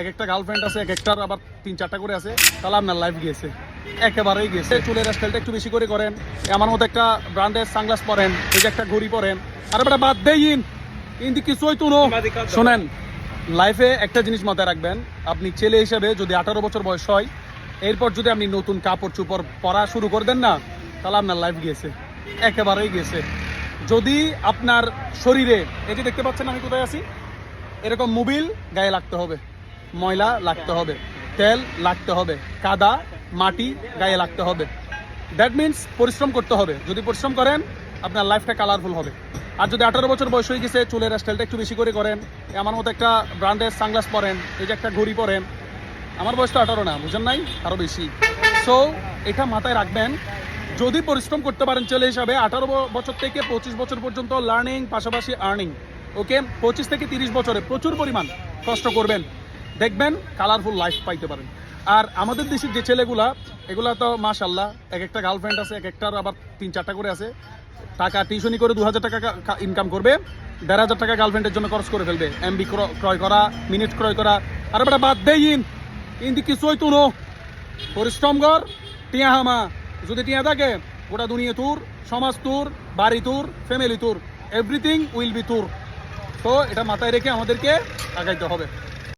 এক একটা গার্লফ্রেন্ড আছে, এক একটার আবার 3-4টা করে আছে, তাহলে আপনার লাইফ গিয়েছে, একেবারেই গেছে। চুলের স্টাইলটা একটু বেশি করে করেন, আমার মতো একটা ব্র্যান্ডের সানগ্লাস পরেন, এই যে একটা ঘড়ি পরেন, আর বেটা বাদ দেইন কিন্তু কিছুই তো শোনেন। লাইফে একটা জিনিস মাথায় রাখবেন, আপনি ছেলে হিসেবে যদি 18 বছর বয়স হয়, এরপর যদি আপনি নতুন কাপড় চোপড় পরা শুরু করে দেন না, তাহলে আপনার লাইফ গিয়েছে, একেবারেই গেছে। যদি আপনার শরীরে, এই যে দেখতে পাচ্ছেন আমি কোথায় আছি, এরকম মোবিল গায়ে লাগতে হবে, ময়লা লাগতে হবে, তেল লাগতে হবে, কাদা মাটি গায়ে লাগতে হবে। দ্যাট মিনস পরিশ্রম করতে হবে। যদি পরিশ্রম করেন আপনার লাইফটা কালারফুল হবে। আর যদি 18 বছর বয়স হয়ে গেছে, চুলের স্টাইলটা একটু বেশি করে করেন, আমার মতো একটা ব্র্যান্ডের সানগ্লাস পরেন, এই যে একটা ঘড়ি পরেন, আমার বয়স তো 18 না, বুঝেন নাই, আরও বেশি। সো এটা মাথায় রাখবেন, যদি পরিশ্রম করতে পারেন ছেলে হিসাবে 18 বছর থেকে 25 বছর পর্যন্ত লার্নিং পাশাপাশি আর্নিং, ওকে, 25 থেকে 30 বছরে প্রচুর পরিমাণ কষ্ট করবেন, দেখবেন কালারফুল লাইফ পাইতে পারেন। আর আমাদের দেশের যে ছেলেগুলা, এগুলা তো মাশাল্লাহ, এক একটা গার্লফ্রেন্ড আছে, এক একটার আবার 3-4টা করে আছে, টাকা টিউশনি করে 2000 টাকা ইনকাম করবে, 1500 টাকা গার্লফ্রেন্ডের জন্য খরচ করে ফেলবে, এমবি ক্রয় করা, মিনিট ক্রয় করা, আর বেটা বাদ দেইন কিন্তু কিছুই তো পরিশ্রম কর, টিয়া হামা, যদি টিয়া থাকে গোটা দুনিয়া তোর, সমাজ তোর, বাড়ি তোর, ফ্যামিলি তোর, এভরিথিং উইল বি তোর। তো এটা মাথায় রেখে আমাদেরকে আগাইতে হবে।